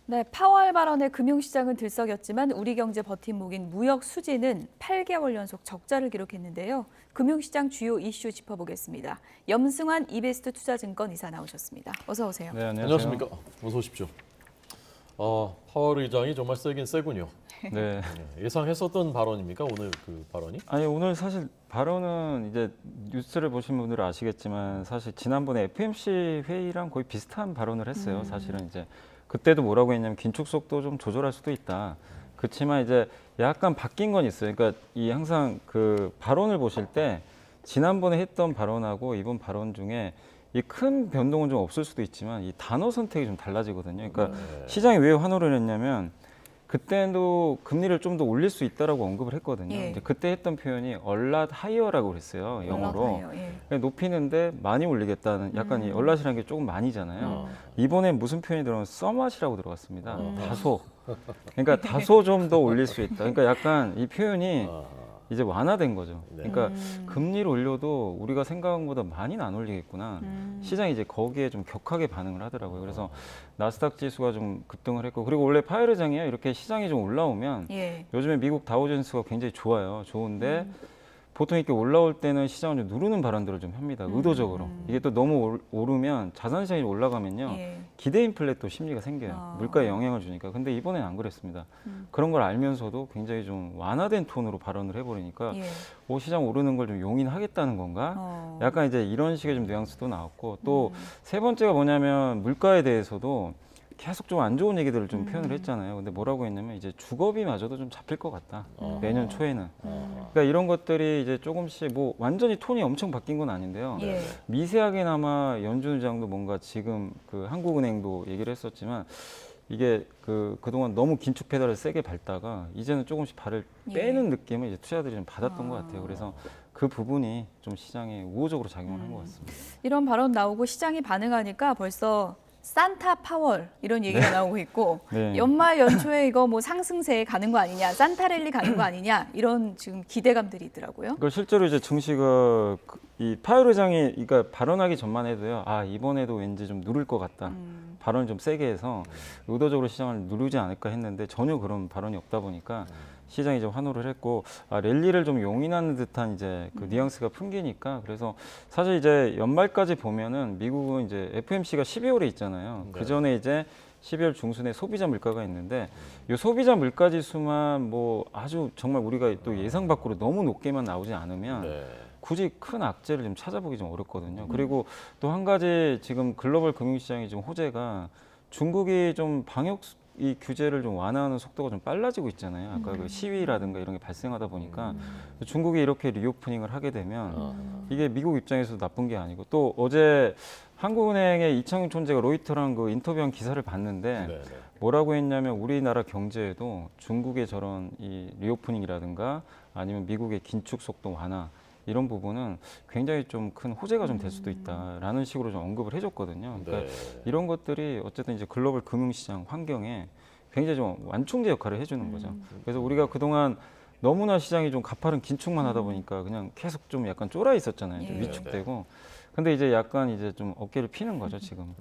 네, 파월 발언에 금융시장은 들썩였지만 우리 경제 버팀목인 무역 수지는 8개월 연속 적자를 기록했는데요. 금융시장 주요 이슈 짚어보겠습니다. 염승환 이베스트 투자증권 이사 나오셨습니다. 어서 오세요. 네, 안녕하십니까. 어서 오십시오. 파월 의장이 정말 세긴 세군요. 네. 예상했었던 발언입니까? 오늘 그 발언이? 아니 오늘 사실 발언은 이제 뉴스를 보신 분들은 아시겠지만 사실 지난번에 FMC 회의랑 거의 비슷한 발언을 했어요. 사실은 이제 그때도 뭐라고 했냐면 긴축 속도 좀 조절할 수도 있다. 그렇지만 이제 약간 바뀐 건 있어요. 그러니까 이 항상 그 발언을 보실 때 지난번에 했던 발언하고 이번 발언 중에 이 큰 변동은 좀 없을 수도 있지만 이 단어 선택이 좀 달라지거든요. 그러니까 시장이 왜 환호를 했냐면 그때도 금리를 좀 더 올릴 수 있다라고 언급을 했거든요. 예. 이제 그때 했던 표현이 a lot higher라고 그랬어요. 영어로. 예. 높이는데 많이 올리겠다는 약간 이 a lot이라는 게 조금 많이잖아요. 이번엔 무슨 표현이 들어가면 somewhat이라고 들어갔습니다. 다소. 그러니까 다소 좀 더 올릴 수 있다. 그러니까 약간 이 표현이 이제 완화된 거죠. 그러니까 금리를 올려도 우리가 생각한 것보다 많이는 안 올리겠구나. 시장이 이제 거기에 좀 격하게 반응을 하더라고요. 그래서 나스닥 지수가 좀 급등을 했고, 그리고 원래 파월 의장이요 이렇게 시장이 좀 올라오면 예. 요즘에 미국 다우존스가 굉장히 좋아요. 좋은데 보통 이렇게 올라올 때는 시장을 좀 누르는 발언들을 좀 합니다. 의도적으로. 이게 또 너무 오르면 자산 시장이 올라가면요. 예. 기대 인플레 또 심리가 생겨요. 물가에 영향을 주니까. 근데 이번엔 안 그랬습니다. 그런 걸 알면서도 굉장히 좀 완화된 톤으로 발언을 해버리니까 예. 시장 오르는 걸 좀 용인하겠다는 건가? 약간 이제 이런 식의 좀 뉘앙스도 나왔고 또 세 번째가 뭐냐면 물가에 대해서도 계속 좀 안 좋은 얘기들을 좀 표현을 했잖아요. 근데 뭐라고 했냐면 이제 주거비마저도 좀 잡힐 것 같다. 내년 초에는. 그러니까 이런 것들이 이제 조금씩 뭐 완전히 톤이 엄청 바뀐 건 아닌데요. 예. 미세하게나마 연준 의장도 뭔가 지금 그 한국은행도 얘기를 했었지만 이게 그동안 너무 긴축 페달을 세게 밟다가 이제는 조금씩 발을 빼는 느낌을 이제 투자들이 좀 받았던 것 같아요. 그래서 그 부분이 좀 시장에 우호적으로 작용을 한 것 같습니다. 이런 발언 나오고 시장이 반응하니까 벌써 산타 파월 이런 얘기가 나오고 있고 네. 연말 연초에 이거 뭐 상승세에 가는 거 아니냐, 산타랠리 가는 거 아니냐 이런 지금 기대감들이 있더라고요. 그러니까 실제로 이제 증시가 이 파월 의장이 그러니까 발언하기 전만 해도요. 이번에도 왠지 좀 누를 것 같다. 발언을 좀 세게 해서 의도적으로 시장을 누르지 않을까 했는데 전혀 그런 발언이 없다 보니까 시장이 좀 환호를 했고 랠리를 좀 용인하는 듯한 이제 그 뉘앙스가 풍기니까 그래서 사실 이제 연말까지 보면은 미국은 이제 FMC가 12월에 있잖아요. 그 전에 이제 12월 중순에 소비자 물가가 있는데 이 소비자 물가 지수만 뭐 아주 정말 우리가 또 예상 밖으로 너무 높게만 나오지 않으면 굳이 큰 악재를 좀 찾아보기 좀 어렵거든요. 그리고 또 한 가지 지금 글로벌 금융시장의 좀 호재가 중국이 좀 방역 이 규제를 좀 완화하는 속도가 좀 빨라지고 있잖아요. 아까 그 시위라든가 이런 게 발생하다 보니까 중국이 이렇게 리오프닝을 하게 되면 이게 미국 입장에서도 나쁜 게 아니고 또 어제 한국은행의 이창용 총재가 로이터랑 그 인터뷰한 기사를 봤는데 뭐라고 했냐면 우리나라 경제에도 중국의 저런 이 리오프닝이라든가 아니면 미국의 긴축 속도 완화 이런 부분은 굉장히 좀 큰 호재가 좀 될 수도 있다라는 식으로 좀 언급을 해줬거든요. 그러니까 이런 것들이 어쨌든 이제 글로벌 금융시장 환경에 굉장히 좀 완충제 역할을 해주는 거죠. 그래서 우리가 그동안 너무나 시장이 좀 가파른 긴축만 하다 보니까 그냥 계속 좀 약간 쫄아 있었잖아요. 좀 위축되고. 근데 이제 약간 이제 좀 어깨를 피는 거죠, 지금.